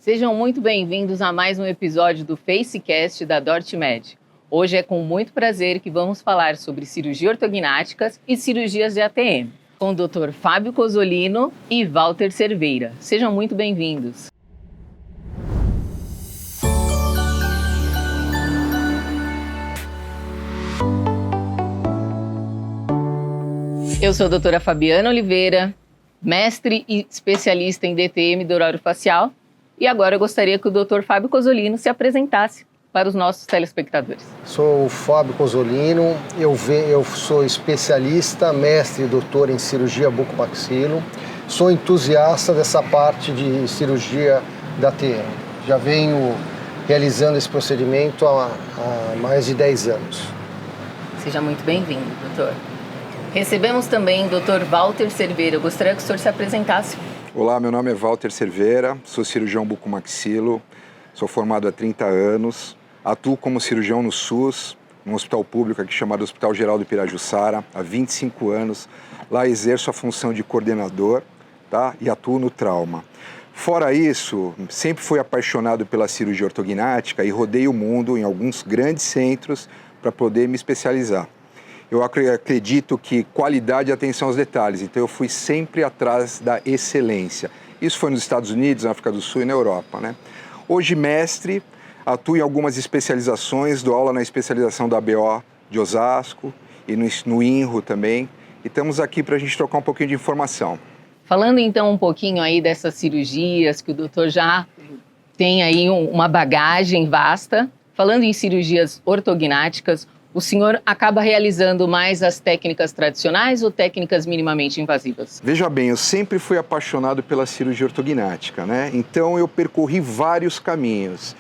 Sejam muito bem-vindos a mais um episódio do FaceCast da DortMed. Hoje é com muito prazer que vamos falar sobre cirurgia ortognáticas e cirurgias de ATM, com o Dr. Fábio Cozzolino e Walter Cerveira. Sejam muito bem-vindos. Eu sou a doutora Fabiana Oliveira, mestre e especialista em DTM do orofacial, e agora eu gostaria que o Dr. Fábio Cozzolino se apresentasse para os nossos telespectadores. Sou o Fábio Cozzolino, eu sou especialista, mestre e doutor em cirurgia bucomaxilo, sou entusiasta dessa parte de cirurgia da TM. Já venho realizando esse procedimento há mais de 10 anos. Seja muito bem-vindo, doutor. Recebemos também o Dr. Walter Cerveira. Eu gostaria que o senhor se apresentasse. Olá, meu nome é Walter Cerveira, sou cirurgião bucomaxilo, sou formado há 30 anos, atuo como cirurgião no SUS, num hospital público aqui chamado Hospital Geral do Pirajussara, há 25 anos. Lá exerço a função de coordenador, tá? E atuo no trauma. Fora isso, sempre fui apaixonado pela cirurgia ortognática e rodei o mundo em alguns grandes centros para poder me especializar. Eu acredito que qualidade e atenção aos detalhes, então eu fui sempre atrás da excelência. Isso foi nos Estados Unidos, na África do Sul e na Europa, né? Hoje, mestre, atuo em algumas especializações, dou aula na especialização da ABO de Osasco e no INRO também. E estamos aqui para a gente trocar um pouquinho de informação. Falando então um pouquinho aí dessas cirurgias, que o doutor já tem aí uma bagagem vasta, falando em cirurgias ortognáticas, o senhor acaba realizando mais as técnicas tradicionais ou técnicas minimamente invasivas? Veja bem, eu sempre fui apaixonado pela cirurgia ortognática, né? Então eu percorri vários caminhos.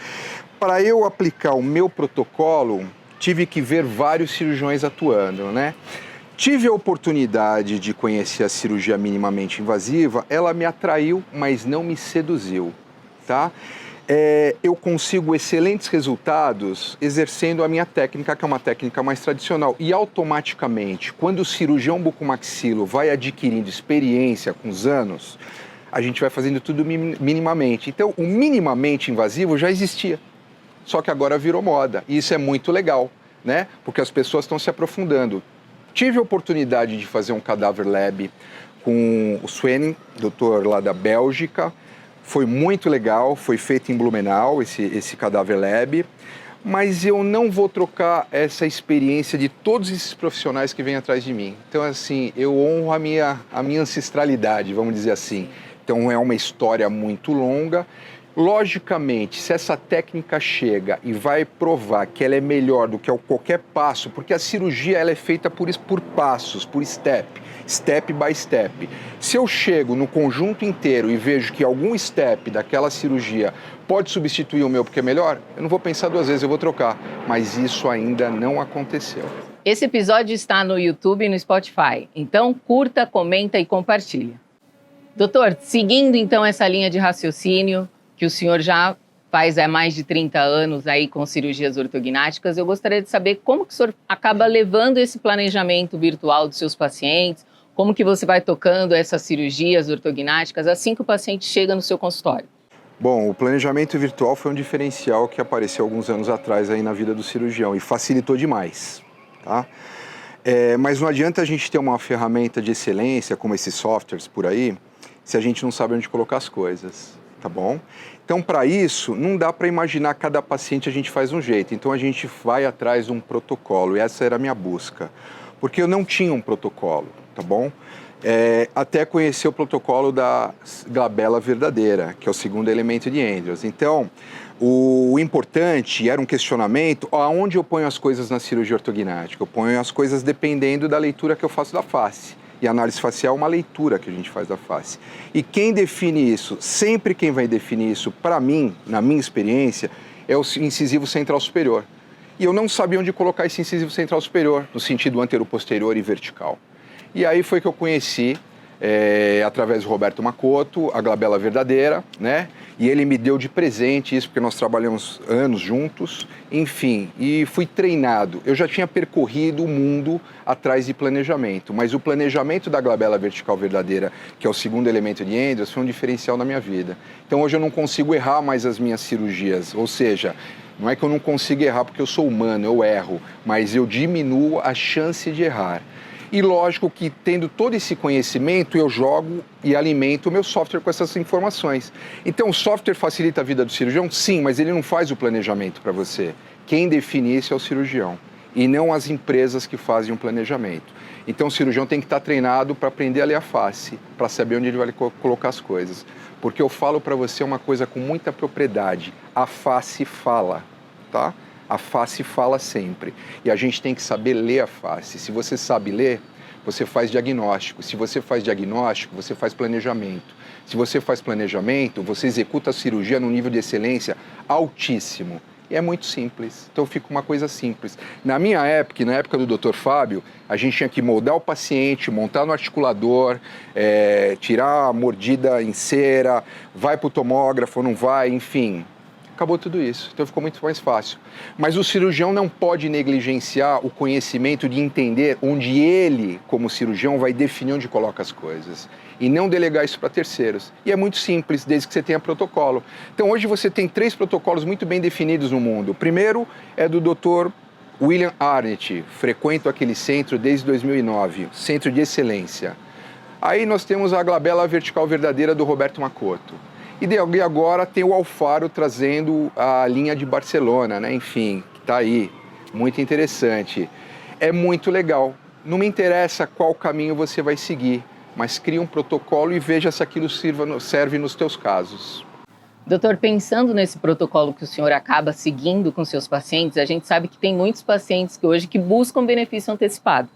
Para eu aplicar o meu protocolo, tive que ver vários cirurgiões atuando, né? Tive a oportunidade de conhecer a cirurgia minimamente invasiva, ela me atraiu, mas não me seduziu, tá? Eu consigo excelentes resultados exercendo a minha técnica, que é uma técnica mais tradicional. E automaticamente, quando o cirurgião bucomaxilo vai adquirindo experiência com os anos, a gente vai fazendo tudo minimamente. Então, o minimamente invasivo já existia, só que agora virou moda. E isso é muito legal, né? Porque as pessoas estão se aprofundando. Tive a oportunidade de fazer um cadáver lab com o Swenning, doutor lá da Bélgica. Foi muito legal, foi feito em Blumenau, esse cadáver lab, mas eu não vou trocar essa experiência de todos esses profissionais que vêm atrás de mim. Então, assim, eu honro a minha ancestralidade, vamos dizer assim. Então, é uma história muito longa. Logicamente, se essa técnica chega e vai provar que ela é melhor do que qualquer passo, porque a cirurgia ela é feita por passos, por step by step. Se eu chego no conjunto inteiro e vejo que algum step daquela cirurgia pode substituir o meu porque é melhor, eu não vou pensar duas vezes, eu vou trocar. Mas isso ainda não aconteceu. Esse episódio está no YouTube e no Spotify, então curta, comenta e compartilha. Doutor, seguindo então essa linha de raciocínio, que o senhor já faz há mais de 30 anos aí com cirurgias ortognáticas, eu gostaria de saber como que o senhor acaba levando esse planejamento virtual dos seus pacientes, como que você vai tocando essas cirurgias ortognáticas assim que o paciente chega no seu consultório. Bom, o planejamento virtual foi um diferencial que apareceu alguns anos atrás aí na vida do cirurgião e facilitou demais, tá? Mas não adianta a gente ter uma ferramenta de excelência como esses softwares por aí, se a gente não sabe onde colocar as coisas. Tá bom? Então, para isso, não dá para imaginar cada paciente a gente faz um jeito. Então, a gente vai atrás de um protocolo. E essa era a minha busca. Porque eu não tinha um protocolo, tá bom? Até conhecer o protocolo da glabela verdadeira, que é o segundo elemento de Andrews. Então, o importante era um questionamento, aonde eu ponho as coisas na cirurgia ortognática? Eu ponho as coisas dependendo da leitura que eu faço da face. E a análise facial é uma leitura que a gente faz da face. E quem define isso, sempre quem vai definir isso, para mim, na minha experiência, é o incisivo central superior. E eu não sabia onde colocar esse incisivo central superior, no sentido anteroposterior e vertical. E aí foi que eu conheci através do Roberto Macoto, a glabela verdadeira, né? E ele me deu de presente isso, porque nós trabalhamos anos juntos, enfim, e fui treinado. Eu já tinha percorrido o mundo atrás de planejamento, mas o planejamento da glabela vertical verdadeira, que é o segundo elemento de Andrews, foi um diferencial na minha vida. Então hoje eu não consigo errar mais as minhas cirurgias, ou seja, não é que eu não consigo errar porque eu sou humano, eu erro, mas eu diminuo a chance de errar. E lógico que tendo todo esse conhecimento, eu jogo e alimento o meu software com essas informações. Então o software facilita a vida do cirurgião? Sim, mas ele não faz o planejamento para você. Quem define isso é o cirurgião, e não as empresas que fazem o planejamento. Então o cirurgião tem que estar treinado para aprender a ler a face, para saber onde ele vai colocar as coisas. Porque eu falo para você uma coisa com muita propriedade, a face fala, tá? A face fala sempre. E a gente tem que saber ler a face. Se você sabe ler, você faz diagnóstico. Se você faz diagnóstico, você faz planejamento. Se você faz planejamento, você executa a cirurgia num nível de excelência altíssimo. E é muito simples. Então fica uma coisa simples. Na minha época, e na época do Dr. Fábio, a gente tinha que moldar o paciente, montar no articulador, tirar a mordida em cera, vai para o tomógrafo, não vai, enfim. Acabou tudo isso, então ficou muito mais fácil. Mas o cirurgião não pode negligenciar o conhecimento de entender onde ele, como cirurgião, vai definir onde coloca as coisas. E não delegar isso para terceiros. E é muito simples, desde que você tenha protocolo. Então hoje você tem 3 protocolos muito bem definidos no mundo. O primeiro é do Dr. William Arnett, frequento aquele centro desde 2009, centro de excelência. Aí nós temos a glabela vertical verdadeira do Roberto Macoto. E agora tem o Alfaro trazendo a linha de Barcelona, né? Enfim, que está aí, muito interessante. É muito legal. Não me interessa qual caminho você vai seguir, mas crie um protocolo e veja se aquilo serve nos teus casos. Doutor, pensando nesse protocolo que o senhor acaba seguindo com seus pacientes, a gente sabe que tem muitos pacientes que hoje que buscam benefício antecipado,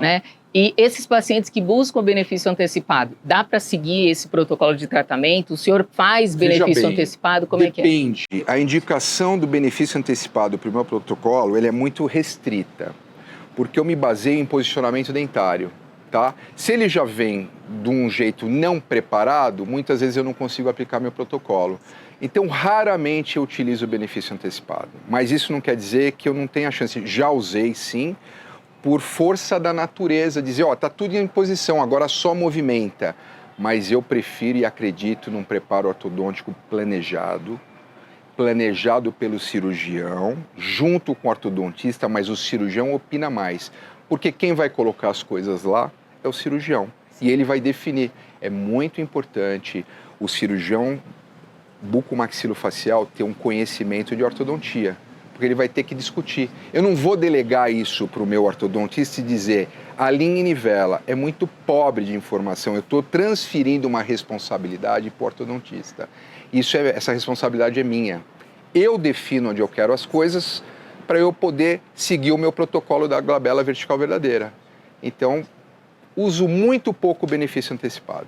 né? E esses pacientes que buscam benefício antecipado, dá para seguir esse protocolo de tratamento? O senhor faz benefício antecipado? Como depende. É que é? A indicação do benefício antecipado para o meu protocolo, ele é muito restrita, porque eu me baseio em posicionamento dentário, tá? Se ele já vem de um jeito não preparado, muitas vezes eu não consigo aplicar meu protocolo. Então, raramente eu utilizo o benefício antecipado. Mas isso não quer dizer que eu não tenha chance. Já usei, sim, por força da natureza, dizer, ó, tá tudo em posição, agora só movimenta. Mas eu prefiro e acredito num preparo ortodôntico planejado pelo cirurgião, junto com o ortodontista, mas o cirurgião opina mais. Porque quem vai colocar as coisas lá é o cirurgião. E ele vai definir. É muito importante o cirurgião bucomaxilofacial ter um conhecimento de ortodontia, porque ele vai ter que discutir. Eu não vou delegar isso para o meu ortodontista e dizer, alinha e nivela. É muito pobre de informação. Eu estou transferindo uma responsabilidade para o ortodontista. Essa responsabilidade é minha. Eu defino onde eu quero as coisas para eu poder seguir o meu protocolo da glabela vertical verdadeira. Então, uso muito pouco benefício antecipado.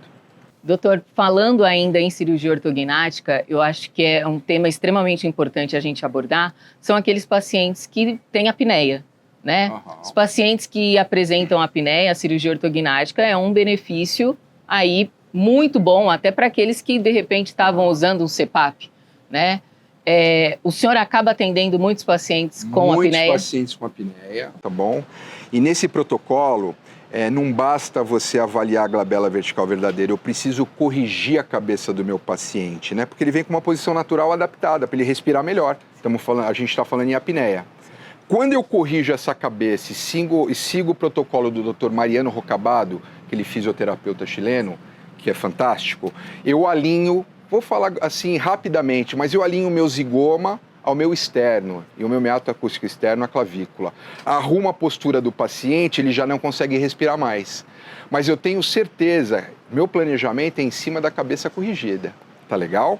Doutor, falando ainda em cirurgia ortognática, eu acho que é um tema extremamente importante a gente abordar, são aqueles pacientes que têm apneia, né? Os pacientes que apresentam apneia, a cirurgia ortognática é um benefício aí muito bom, até para aqueles que de repente estavam usando um CPAP, né? O senhor acaba atendendo muitos pacientes com apneia? Muitos pacientes com apneia, tá bom? E nesse protocolo, não basta você avaliar a glabela vertical verdadeira, eu preciso corrigir a cabeça do meu paciente, né? Porque ele vem com uma posição natural adaptada, para ele respirar melhor. A gente está falando em apneia. Quando eu corrijo essa cabeça e sigo o protocolo do Dr. Mariano Rocabado, aquele fisioterapeuta chileno, que é fantástico, eu alinho, vou falar assim rapidamente, mas eu alinho o meu zigoma ao meu externo e o meu meato acústico externo à clavícula. Arrumo a postura do paciente, ele já não consegue respirar mais. Mas eu tenho certeza, meu planejamento é em cima da cabeça corrigida, tá legal?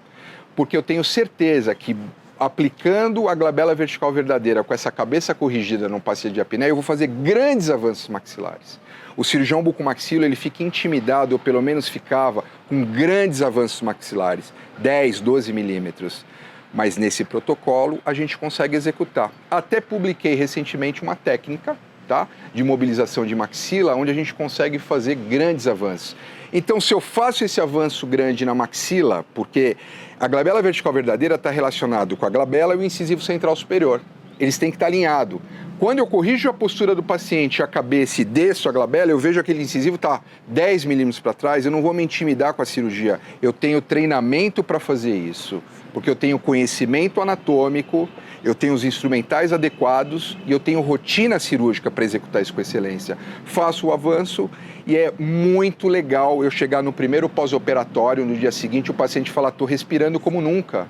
Porque eu tenho certeza que aplicando a glabela vertical verdadeira com essa cabeça corrigida num paciente de apneia, eu vou fazer grandes avanços maxilares. O cirurgião bucomaxilo, ele fica intimidado, ou pelo menos ficava, com grandes avanços maxilares, 10, 12 milímetros. Mas nesse protocolo a gente consegue executar. Até publiquei recentemente uma técnica tá? De mobilização de maxila, onde a gente consegue fazer grandes avanços. Então, se eu faço esse avanço grande na maxila, porque a glabela vertical verdadeira está relacionado com a glabela e o incisivo central superior. Eles têm que estar alinhados. Quando eu corrijo a postura do paciente, a cabeça e desço a glabela, eu vejo aquele incisivo está 10 milímetros para trás, eu não vou me intimidar com a cirurgia. Eu tenho treinamento para fazer isso, porque eu tenho conhecimento anatômico, eu tenho os instrumentais adequados e eu tenho rotina cirúrgica para executar isso com excelência. Faço o avanço e é muito legal eu chegar no primeiro pós-operatório, no dia seguinte, o paciente fala, estou respirando como nunca.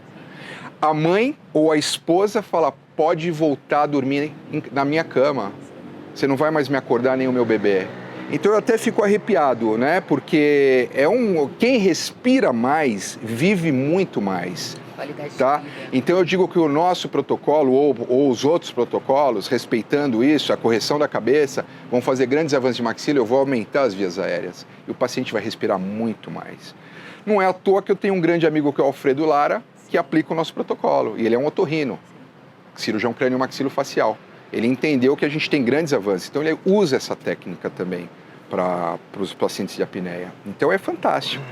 A mãe ou a esposa fala, pode voltar a dormir na minha cama. Você não vai mais me acordar nem o meu bebê. Então eu até fico arrepiado, né? Porque quem respira mais, vive muito mais. Qualidade Tá? de vida. Então eu digo que o nosso protocolo, ou os outros protocolos, respeitando isso, a correção da cabeça, vão fazer grandes avanços de maxila, eu vou aumentar as vias aéreas. E o paciente vai respirar muito mais. Não é à toa que eu tenho um grande amigo que é o Alfredo Lara, que aplica o nosso protocolo. E ele é um otorrino, cirurgião craniomaxilofacial. Ele entendeu que a gente tem grandes avanços, então ele usa essa técnica também para os pacientes de apneia. Então é fantástico.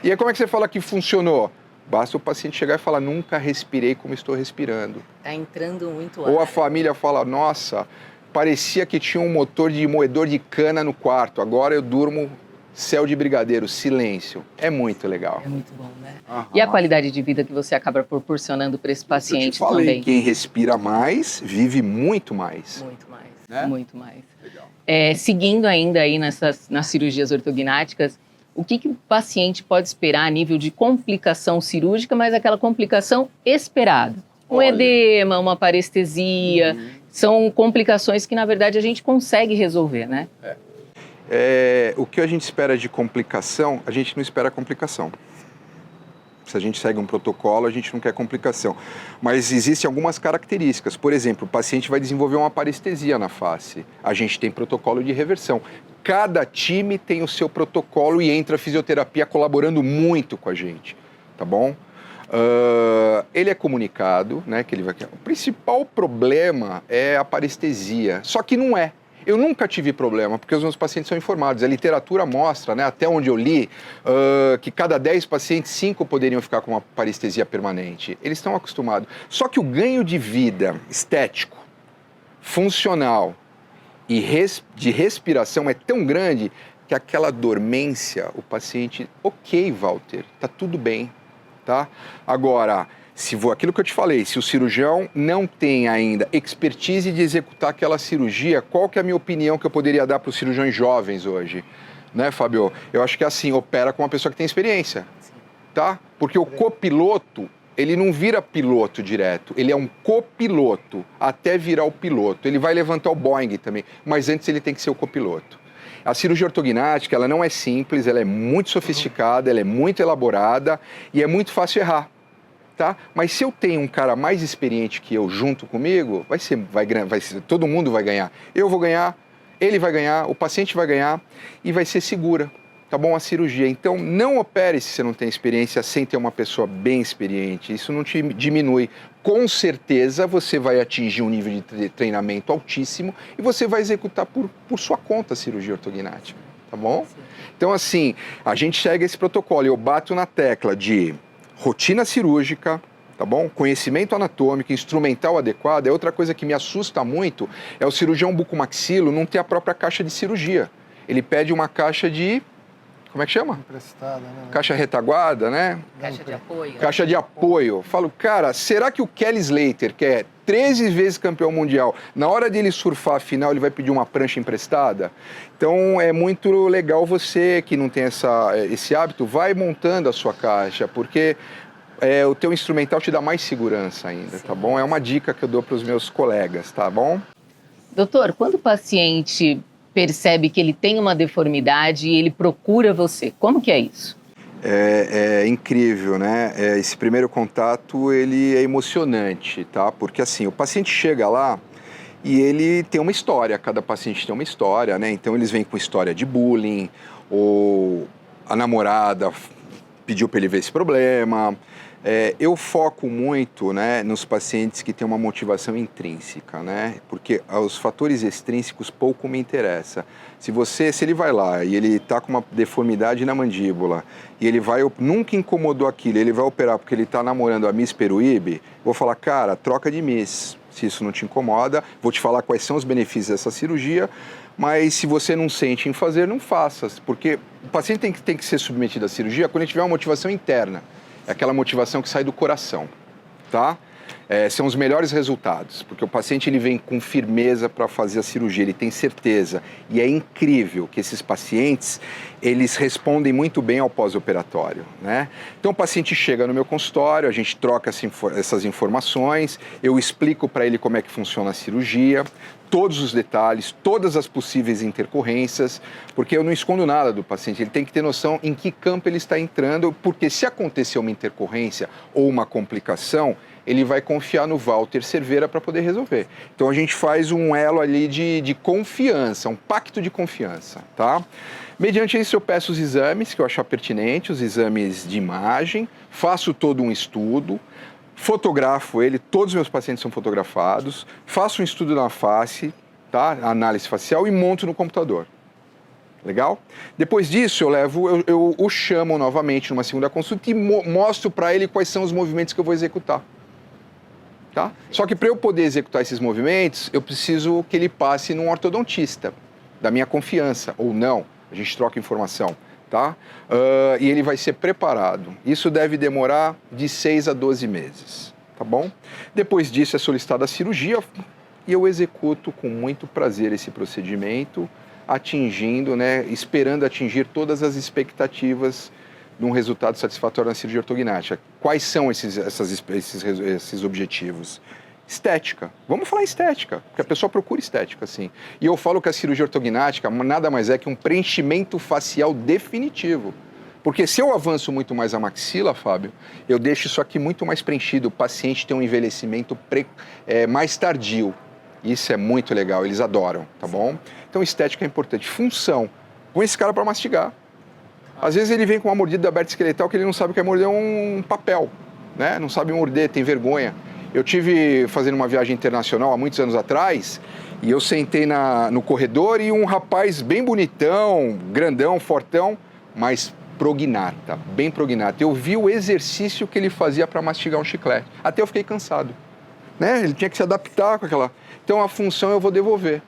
E aí como é que você fala que funcionou? Basta o paciente chegar e falar, nunca respirei como estou respirando. Está entrando muito ar. Ou a família fala, nossa, parecia que tinha um motor de moedor de cana no quarto, agora eu durmo céu de brigadeiro, silêncio. É muito legal. É muito bom, né? Aham. E a qualidade de vida que você acaba proporcionando para esse paciente Eu te falei, também? quem respira mais, vive muito mais. Muito mais, Né? muito mais. Legal. Seguindo ainda aí nas cirurgias ortognáticas, o que o paciente pode esperar a nível de complicação cirúrgica, mas aquela complicação esperada? Um Olha. edema, uma parestesia, são complicações que, na verdade, a gente consegue resolver, né? O que a gente espera de complicação, a gente não espera complicação. Se a gente segue um protocolo, a gente não quer complicação. Mas existem algumas características. Por exemplo, o paciente vai desenvolver uma parestesia na face. A gente tem protocolo de reversão. Cada time tem o seu protocolo e entra a fisioterapia colaborando muito com a gente, tá bom? Ele é comunicado, né? Que ele vai... O principal problema é a parestesia, só que não é. Eu nunca tive problema, porque os meus pacientes são informados. A literatura mostra, né, até onde eu li, que cada 10 pacientes, 5 poderiam ficar com uma parestesia permanente. Eles estão acostumados. Só que o ganho de vida estético, funcional e de respiração é tão grande que aquela dormência, o paciente, ok, Walter, tá tudo bem, tá? Agora... aquilo que eu te falei, se o cirurgião não tem ainda expertise de executar aquela cirurgia, qual que é a minha opinião que eu poderia dar para os cirurgiões jovens hoje? Né, Fábio? Eu acho que assim, opera com uma pessoa que tem experiência, tá? Porque o copiloto, ele não vira piloto direto, ele é um copiloto até virar o piloto. Ele vai levantar o Boeing também, mas antes ele tem que ser o copiloto. A cirurgia ortognática, ela não é simples, ela é muito sofisticada, ela é muito elaborada e é muito fácil errar. Tá? Mas se eu tenho um cara mais experiente que eu junto comigo, todo mundo vai ganhar. Eu vou ganhar, ele vai ganhar, o paciente vai ganhar e vai ser segura, tá bom? A cirurgia. Então, não opere se você não tem experiência sem ter uma pessoa bem experiente. Isso não te diminui. Com certeza, você vai atingir um nível de treinamento altíssimo e você vai executar por sua conta a cirurgia ortognática, tá bom? Então, assim, a gente segue esse protocolo. Eu bato na tecla de... rotina cirúrgica, tá bom? Conhecimento anatômico, instrumental adequado. É outra coisa que me assusta muito, é o cirurgião bucomaxilo não ter a própria caixa de cirurgia. Ele pede uma caixa de... como é que chama? Emprestada, né? Caixa retaguarda, né? Caixa de apoio. Caixa de apoio. Falo, cara, será que o Kelly Slater, que é 13 vezes campeão mundial, na hora dele surfar a final, ele vai pedir uma prancha emprestada? Então, é muito legal você que não tem esse hábito, vai montando a sua caixa, porque o teu instrumental te dá mais segurança ainda, tá bom? É uma dica que eu dou para os meus colegas, tá bom? Doutor, quando o paciente percebe que ele tem uma deformidade e ele procura você, como que é isso? É incrível, né? Esse primeiro contato, ele é emocionante, tá? Porque assim, o paciente chega lá e ele tem uma história, cada paciente tem uma história, né? Então eles vêm com história de bullying, ou a namorada pediu para ele ver esse problema, Eu foco muito, né, nos pacientes que têm uma motivação intrínseca, né, porque os fatores extrínsecos pouco me interessa. Se ele vai lá e ele está com uma deformidade na mandíbula e ele nunca incomodou aquilo, ele vai operar porque ele está namorando a Miss Peruíbe, vou falar, cara, troca de Miss, se isso não te incomoda, vou te falar quais são os benefícios dessa cirurgia, mas se você não sente em fazer, não faça, porque o paciente tem que ser submetido à cirurgia quando ele tiver uma motivação interna. É aquela motivação que sai do coração, tá? São os melhores resultados, porque o paciente ele vem com firmeza para fazer a cirurgia, ele tem certeza. E é incrível que esses pacientes, eles respondem muito bem ao pós-operatório, né? Então o paciente chega no meu consultório, a gente troca essas informações, eu explico para ele como é que funciona a cirurgia, todos os detalhes, todas as possíveis intercorrências, porque eu não escondo nada do paciente, ele tem que ter noção em que campo ele está entrando, porque se acontecer uma intercorrência ou uma complicação, ele vai confiar no Walter Cerveira para poder resolver. Então a gente faz um elo ali de confiança, um pacto de confiança, tá? Mediante isso eu peço os exames que eu achar pertinente, os exames de imagem, faço todo um estudo, fotografo ele, todos os meus pacientes são fotografados, faço um estudo na face, tá? Análise facial e monto no computador. Legal? Depois disso eu o chamo novamente numa segunda consulta e mostro para ele quais são os movimentos que eu vou executar. Tá? Só que para eu poder executar esses movimentos, eu preciso que ele passe num ortodontista, da minha confiança, ou não, a gente troca informação, tá? E ele vai ser preparado. Isso deve demorar de 6 a 12 meses, tá bom? Depois disso é solicitada a cirurgia e eu executo com muito prazer esse procedimento, esperando atingir todas as expectativas de um resultado satisfatório na cirurgia ortognática. Quais são esses objetivos? Estética. Vamos falar estética, porque a pessoa procura estética, sim. E eu falo que a cirurgia ortognática nada mais é que um preenchimento facial definitivo. Porque se eu avanço muito mais a maxila, Fábio, eu deixo isso aqui muito mais preenchido. O paciente tem um envelhecimento mais tardio. Isso é muito legal, eles adoram, tá bom? Então estética é importante. Função. Põe esse cara para mastigar. Às vezes ele vem com uma mordida aberta esqueletal que ele não sabe que é morder um papel, né? Não sabe morder, tem vergonha. Eu tive fazendo uma viagem internacional há muitos anos atrás e eu sentei no corredor e um rapaz bem bonitão, grandão, fortão, mas prognata, bem prognata. Eu vi o exercício que ele fazia para mastigar um chiclete. Até eu fiquei cansado, né? Ele tinha que se adaptar com aquela... Então a função eu vou devolver.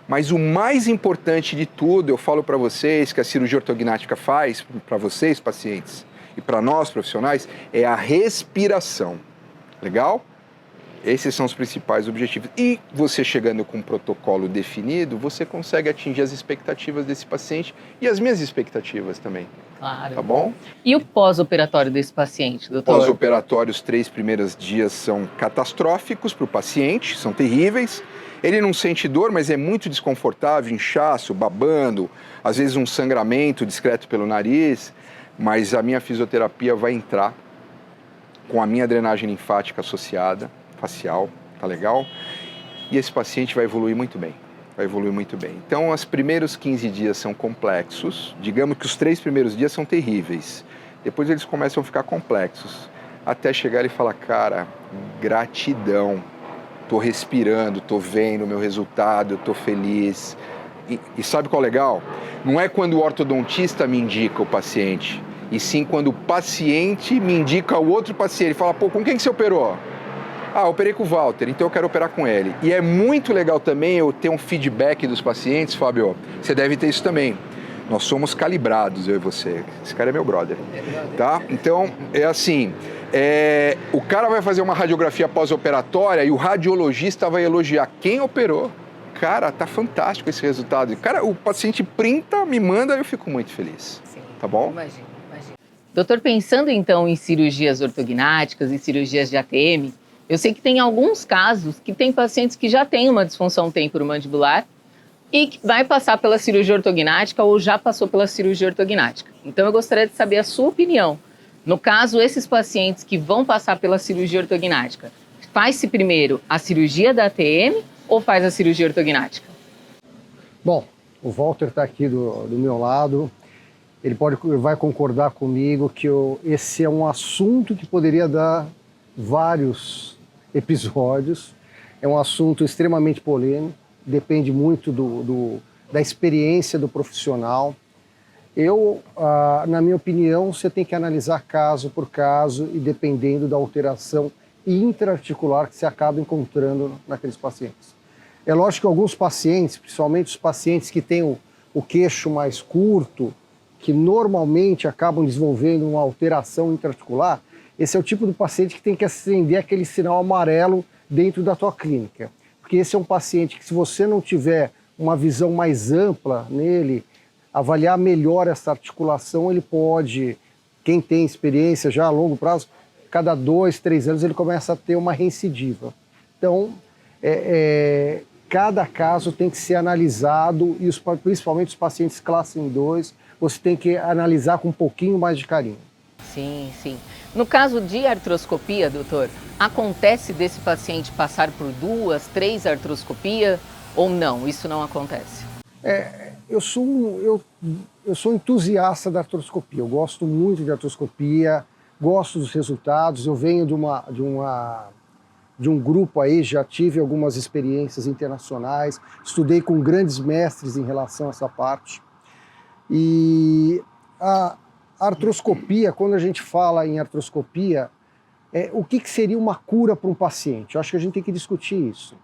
Mas o mais importante de tudo, eu falo para vocês, que a cirurgia ortognática faz, para vocês, pacientes, e para nós, profissionais, é a respiração. Legal? Esses são os principais objetivos. E você chegando com um protocolo definido, você consegue atingir as expectativas desse paciente e as minhas expectativas também. Claro. Tá bom? E o pós-operatório desse paciente, doutor? Pós-operatório, os 3 primeiros dias são catastróficos para o paciente, são terríveis. Ele não sente dor, mas é muito desconfortável, inchaço, babando, às vezes um sangramento discreto pelo nariz, mas a minha fisioterapia vai entrar com a minha drenagem linfática associada, facial, tá legal? E esse paciente vai evoluir muito bem, Então, os primeiros 15 dias são complexos, digamos que os 3 primeiros dias são terríveis, depois eles começam a ficar complexos, até chegar e falar, cara, gratidão. Tô respirando, tô vendo o meu resultado, eu tô feliz. E sabe qual é legal? Não é quando o ortodontista me indica o paciente, e sim quando o paciente me indica o outro paciente. Ele fala, pô, com quem que você operou? Ah, eu operei com o Walter, então eu quero operar com ele. E é muito legal também eu ter um feedback dos pacientes, Fábio. Você deve ter isso também. Nós somos calibrados, eu e você. Esse cara é meu brother, tá? Então, é assim... o cara vai fazer uma radiografia pós-operatória e o radiologista vai elogiar quem operou. Cara, tá fantástico esse resultado. Cara, o paciente printa, me manda e eu fico muito feliz. Sim, tá bom? Imagino. Doutor, pensando então em cirurgias ortognáticas e cirurgias de ATM, eu sei que tem alguns casos que tem pacientes que já têm uma disfunção temporomandibular e que vai passar pela cirurgia ortognática ou já passou pela cirurgia ortognática. Então eu gostaria de saber a sua opinião. No caso, esses pacientes que vão passar pela cirurgia ortognática, faz-se primeiro a cirurgia da ATM ou faz a cirurgia ortognática? Bom, o Walter está aqui do meu lado vai concordar comigo que esse é um assunto que poderia dar vários episódios. É um assunto extremamente polêmico, depende muito da experiência do profissional. Na minha opinião, você tem que analisar caso por caso e dependendo da alteração intra-articular que você acaba encontrando naqueles pacientes. É lógico que alguns pacientes, principalmente os pacientes que têm o queixo mais curto, que normalmente acabam desenvolvendo uma alteração intra-articular, esse é o tipo de paciente que tem que acender aquele sinal amarelo dentro da tua clínica. Porque esse é um paciente que, se você não tiver uma visão mais ampla nele, avaliar melhor essa articulação, ele pode, quem tem experiência já a longo prazo, cada 2, 3 anos ele começa a ter uma reincidiva. Então, cada caso tem que ser analisado, e principalmente os pacientes classe 2, você tem que analisar com um pouquinho mais de carinho. Sim, sim. No caso de artroscopia, doutor, acontece desse paciente passar por 2, 3 artroscopias ou não? Isso não acontece? Eu sou entusiasta da artroscopia, eu gosto muito de artroscopia, gosto dos resultados, eu venho de um grupo aí, já tive algumas experiências internacionais, estudei com grandes mestres em relação a essa parte. E a artroscopia, quando a gente fala em artroscopia, o que seria uma cura para um paciente? Eu acho que a gente tem que discutir isso.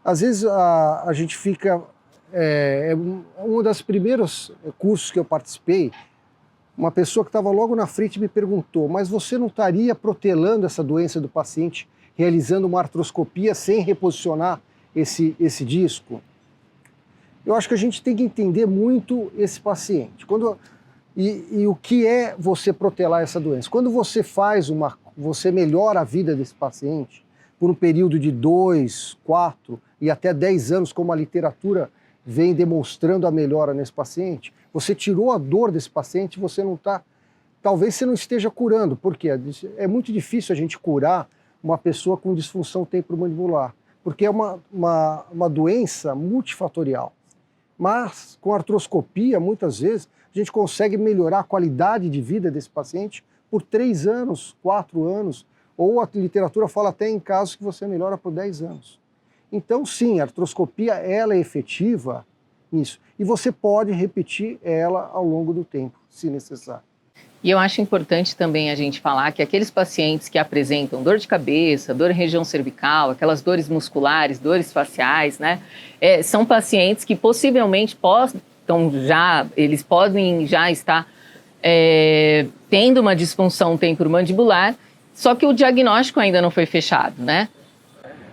Às vezes a gente fica... um dos primeiros cursos que eu participei, uma pessoa que estava logo na frente me perguntou: mas você não estaria protelando essa doença do paciente realizando uma artroscopia sem reposicionar esse disco? Eu acho que a gente tem que entender muito esse paciente. E o que é você protelar essa doença? Quando você melhora a vida desse paciente por um período de 2, 4 e até 10 anos, como a literatura vem demonstrando a melhora nesse paciente, você tirou a dor desse paciente, talvez você não esteja curando. Por quê? É muito difícil a gente curar uma pessoa com disfunção temporomandibular, porque é uma doença multifatorial. Mas com artroscopia, muitas vezes, a gente consegue melhorar a qualidade de vida desse paciente por 3 anos, 4 anos, ou a literatura fala até em casos que você melhora por 10 anos. Então, sim, a artroscopia ela é efetiva nisso. E você pode repetir ela ao longo do tempo, se necessário. E eu acho importante também a gente falar que aqueles pacientes que apresentam dor de cabeça, dor em região cervical, aquelas dores musculares, dores faciais, né, são pacientes que possivelmente eles podem já estar tendo uma disfunção temporomandibular, só que o diagnóstico ainda não foi fechado, né?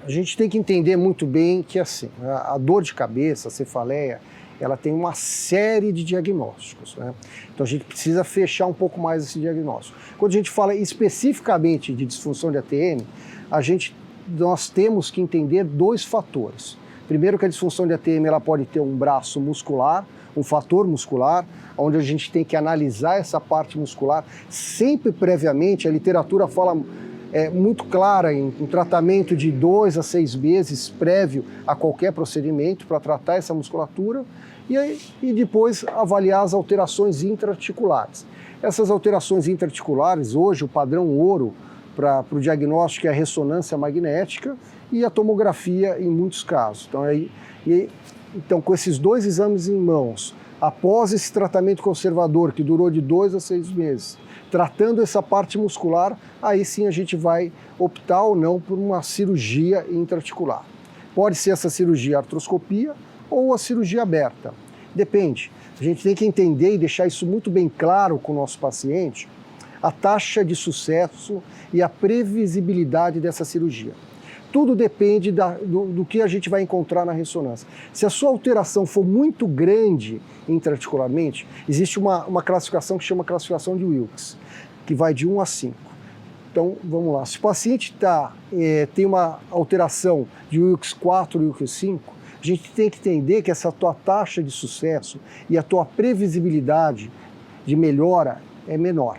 A gente tem que entender muito bem que assim, a dor de cabeça, a cefaleia, ela tem uma série de diagnósticos, né? Então a gente precisa fechar um pouco mais esse diagnóstico. Quando a gente fala especificamente de disfunção de ATM, nós temos que entender 2 fatores. Primeiro, que a disfunção de ATM ela pode ter um braço muscular, um fator muscular, onde a gente tem que analisar essa parte muscular. Sempre previamente, a literatura fala muito clara em tratamento de 2 a 6 meses prévio a qualquer procedimento para tratar essa musculatura e depois avaliar as alterações intra-articulares. Essas alterações intra-articulares, hoje o padrão ouro para o diagnóstico é a ressonância magnética e a tomografia em muitos casos. Então, com esses 2 exames em mãos, após esse tratamento conservador que durou de 2 a 6 meses, tratando essa parte muscular, aí sim a gente vai optar ou não por uma cirurgia intra-articular. Pode ser essa cirurgia artroscopia ou a cirurgia aberta. Depende. A gente tem que entender e deixar isso muito bem claro com o nosso paciente, a taxa de sucesso e a previsibilidade dessa cirurgia. Tudo depende do que a gente vai encontrar na ressonância. Se a sua alteração for muito grande intra-articularmente, existe uma classificação que chama classificação de Wilks, que vai de 1 a 5. Então, vamos lá. Se o paciente tem uma alteração de Wilks 4 e Wilks 5, a gente tem que entender que essa tua taxa de sucesso e a tua previsibilidade de melhora é menor.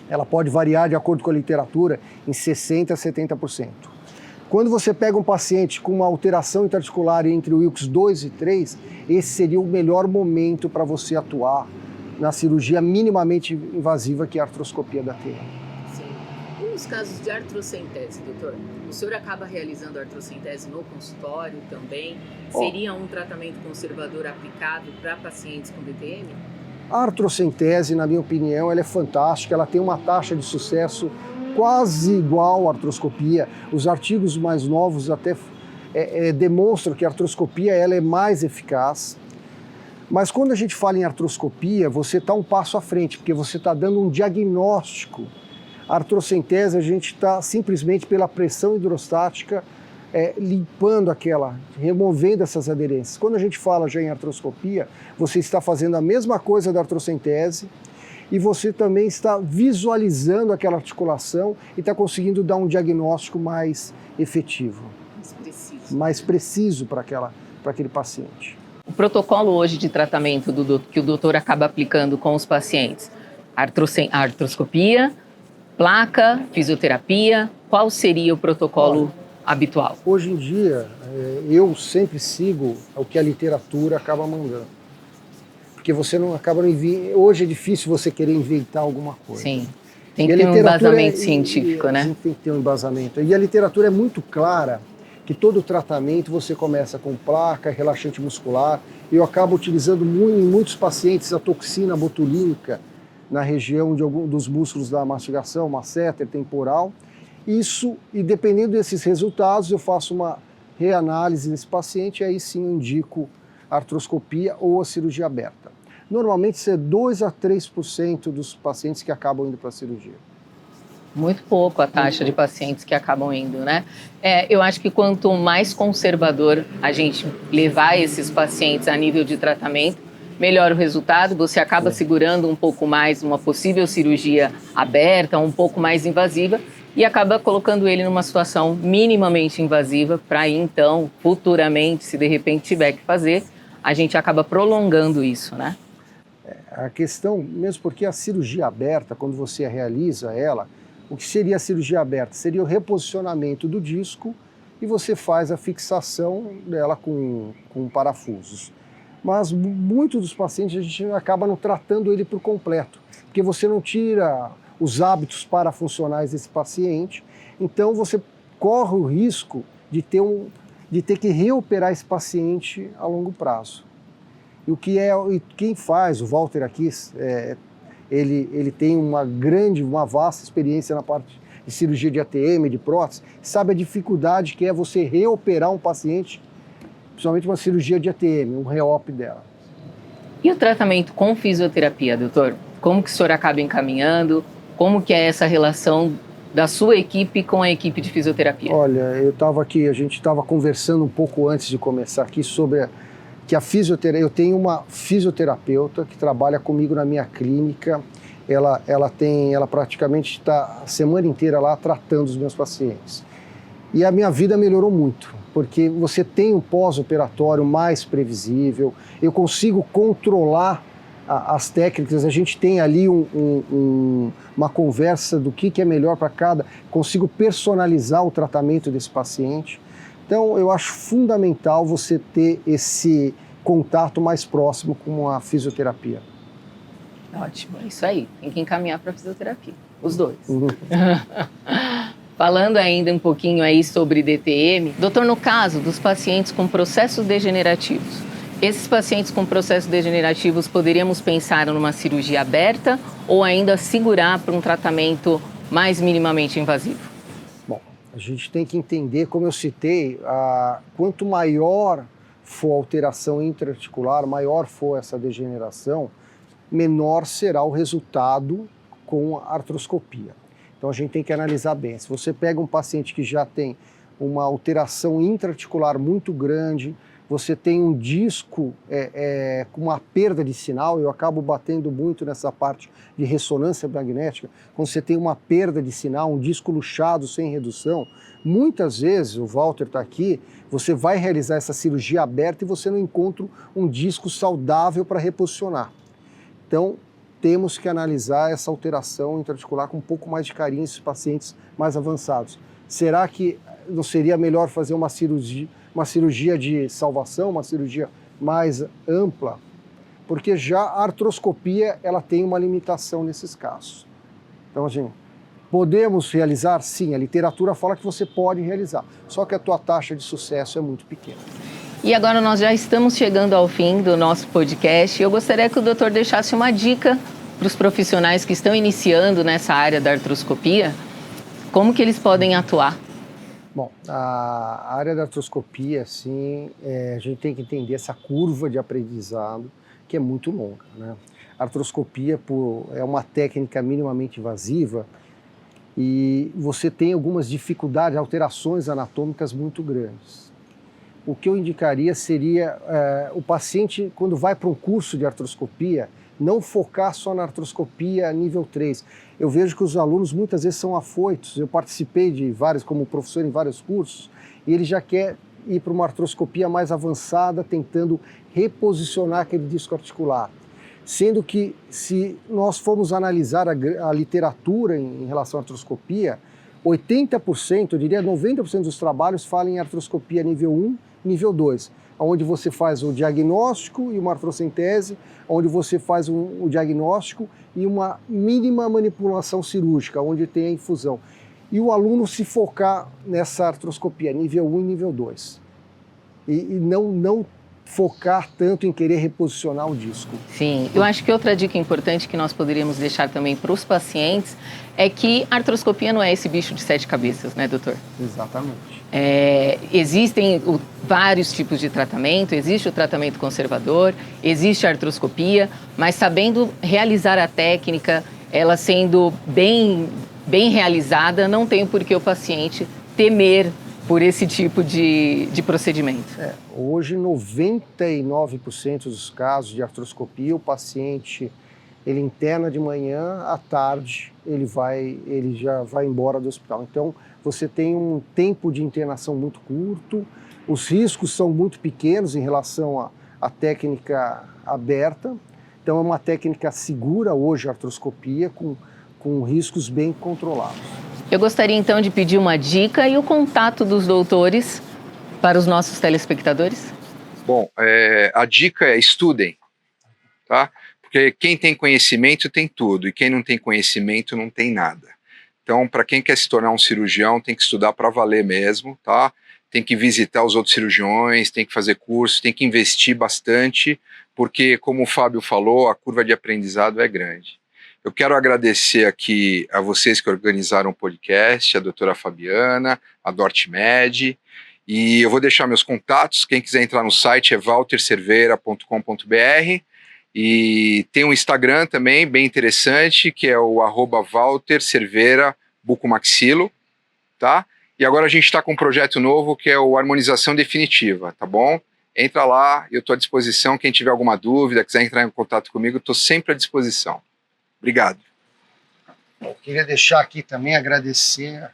Ela pode variar, de acordo com a literatura, em 60% a 70%. Quando você pega um paciente com uma alteração intra-articular entre o Wilks 2 e 3, esse seria o melhor momento para você atuar na cirurgia minimamente invasiva, que é a artroscopia da TM. Sim. E nos casos de artrocentese, doutor? O senhor acaba realizando artrocentese no consultório também? Seria um tratamento conservador aplicado para pacientes com DTM? A artrocentese, na minha opinião, ela é fantástica, ela tem uma taxa de sucesso quase igual à artroscopia. Os artigos mais novos até demonstram que a artroscopia ela é mais eficaz. Mas quando a gente fala em artroscopia, você está um passo à frente, porque você está dando um diagnóstico. A artrocentese, a gente está simplesmente pela pressão hidrostática limpando removendo essas aderências. Quando a gente fala já em artroscopia, você está fazendo a mesma coisa da artrocentese e você também está visualizando aquela articulação e está conseguindo dar um diagnóstico mais efetivo. Mais preciso para aquele paciente. O protocolo hoje de tratamento que o doutor acaba aplicando com os pacientes, artroscopia, placa, fisioterapia, qual seria o protocolo habitual? Hoje em dia, eu sempre sigo o que a literatura acaba mandando. Porque você não acaba... Hoje é difícil você querer inventar alguma coisa. Sim, tem que ter um embasamento científico, né? Tem que ter um embasamento. E a literatura é muito clara que todo tratamento você começa com placa, relaxante muscular. Eu acabo utilizando em muitos pacientes a toxina botulínica na região dos músculos da mastigação, masseter, temporal. Isso, e dependendo desses resultados, eu faço uma reanálise nesse paciente e aí sim eu indico a artroscopia ou a cirurgia aberta. Normalmente isso é 2 a 3% dos pacientes que acabam indo para a cirurgia. Muito pouco a taxa de pacientes que acabam indo, né? Eu acho que quanto mais conservador a gente levar esses pacientes a nível de tratamento, melhor o resultado, você acaba segurando um pouco mais uma possível cirurgia aberta, um pouco mais invasiva, e acaba colocando ele numa situação minimamente invasiva para aí, então, futuramente, se de repente tiver que fazer, a gente acaba prolongando isso, né? A questão, mesmo porque a cirurgia aberta, quando você realiza ela, o que seria a cirurgia aberta? Seria o reposicionamento do disco e você faz a fixação dela com parafusos. Mas muitos dos pacientes a gente acaba não tratando ele por completo, porque você não tira os hábitos parafuncionais desse paciente, então você corre o risco de ter que reoperar esse paciente a longo prazo. E quem faz, o Walter aqui, ele tem uma vasta experiência na parte de cirurgia de ATM, de prótese, sabe a dificuldade que é você reoperar um paciente, principalmente uma cirurgia de ATM, um reop dela. E o tratamento com fisioterapia, doutor? Como que o senhor acaba encaminhando? Como que é essa relação da sua equipe com a equipe de fisioterapia? Olha, a gente estava conversando um pouco antes de começar aqui sobre que a fisioterapia, eu tenho uma fisioterapeuta que trabalha comigo na minha clínica, ela praticamente está a semana inteira lá tratando os meus pacientes. E a minha vida melhorou muito, porque você tem um pós-operatório mais previsível, eu consigo controlar as técnicas, a gente tem ali uma conversa do que é melhor para consigo personalizar o tratamento desse paciente. Então, eu acho fundamental você ter esse contato mais próximo com a fisioterapia. Ótimo, é isso aí. Tem que encaminhar para a fisioterapia, os dois. Falando ainda um pouquinho aí sobre DTM, doutor, no caso dos pacientes com processos degenerativos, esses pacientes com processos degenerativos poderíamos pensar numa cirurgia aberta ou ainda segurar para um tratamento mais minimamente invasivo? Bom, a gente tem que entender, como eu citei, quanto maior for a alteração intra-articular, maior for essa degeneração, menor será o resultado com a artroscopia. Então a gente tem que analisar bem. Se você pega um paciente que já tem uma alteração intra-articular muito grande, você tem um disco com uma perda de sinal, eu acabo batendo muito nessa parte de ressonância magnética, quando você tem uma perda de sinal, um disco luxado sem redução, muitas vezes, o Walter está aqui, você vai realizar essa cirurgia aberta e você não encontra um disco saudável para reposicionar. Então, temos que analisar essa alteração intraarticular com um pouco mais de carinho nesses pacientes mais avançados. Será que não seria melhor fazer uma cirurgia de salvação, uma cirurgia mais ampla? porque já a artroscopia ela tem uma limitação nesses casos. Então, assim, podemos realizar? Sim, a literatura fala que você pode realizar, só que a tua taxa de sucesso é muito pequena. E agora nós já estamos chegando ao fim do nosso podcast. Eu gostaria que o doutor deixasse uma dica para os profissionais que estão iniciando nessa área da artroscopia, como que eles podem atuar? Bom, a área da artroscopia, assim, a gente tem que entender essa curva de aprendizado, que é muito longa, né? A artroscopia é uma técnica minimamente invasiva e você tem algumas dificuldades, alterações anatômicas muito grandes. O que eu indicaria seria o paciente, quando vai para um curso de artroscopia, não focar só na artroscopia nível 3. Eu vejo que os alunos muitas vezes são afoitos. Eu participei de vários, como professor em vários cursos, e ele já quer ir para uma artroscopia mais avançada, tentando reposicionar aquele disco articular. Sendo que, se nós formos analisar a literatura em relação à artroscopia, 80%, eu diria 90% dos trabalhos falam em artroscopia nível 1, nível 2, onde você faz o diagnóstico e uma artrocentese, onde você faz o diagnóstico e uma mínima manipulação cirúrgica, onde tem a infusão. E o aluno se focar nessa artroscopia, nível 1 e nível 2. E não focar tanto em querer reposicionar o disco. Sim, eu acho que outra dica importante que nós poderíamos deixar também para os pacientes é que a artroscopia não é esse bicho de 7 cabeças, né, doutor? Exatamente. Existem vários tipos de tratamento, existe o tratamento conservador, existe a artroscopia, mas sabendo realizar a técnica, ela sendo bem realizada, não tem por que o paciente temer por esse tipo de procedimento. Hoje, 99% dos casos de artroscopia, o paciente ele interna de manhã, à tarde ele já vai embora do hospital. Então, você tem um tempo de internação muito curto, os riscos são muito pequenos em relação à técnica aberta. Então, é uma técnica segura hoje, a artroscopia, com riscos bem controlados. Eu gostaria então de pedir uma dica e o contato dos doutores para os nossos telespectadores. Bom, a dica é estudem, tá? Porque quem tem conhecimento tem tudo e quem não tem conhecimento não tem nada. Então, para quem quer se tornar um cirurgião, tem que estudar para valer mesmo, tá? Tem que visitar os outros cirurgiões, tem que fazer curso, tem que investir bastante, porque, como o Fábio falou, a curva de aprendizado é grande. Eu quero agradecer aqui a vocês que organizaram o podcast, a doutora Fabiana, a DortMed, e eu vou deixar meus contatos. Quem quiser entrar no site é waltercerveira.com.br, e tem um Instagram também bem interessante, que é o @waltercerveira_bucomaxilo, tá? E agora a gente está com um projeto novo que é o Harmonização Definitiva, tá bom? Entra lá, eu estou à disposição. Quem tiver alguma dúvida, quiser entrar em contato comigo, estou sempre à disposição. Obrigado. Eu queria deixar aqui também agradecer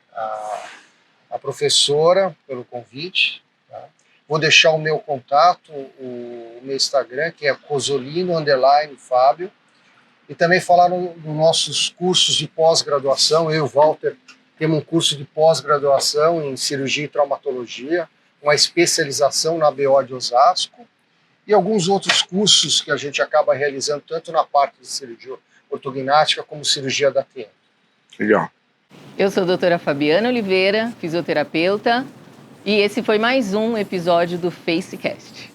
a professora pelo convite. Tá? Vou deixar o meu contato, o meu Instagram, que é cosolino_Fábio. E também falar nos nossos cursos de pós-graduação. Eu e o Walter temos um curso de pós-graduação em cirurgia e traumatologia, uma especialização na BO de Osasco e alguns outros cursos que a gente acaba realizando tanto na parte de cirurgia ortognática como cirurgia da TM. Legal. Eu sou a doutora Fabiana Oliveira, fisioterapeuta, e esse foi mais um episódio do FaceCast.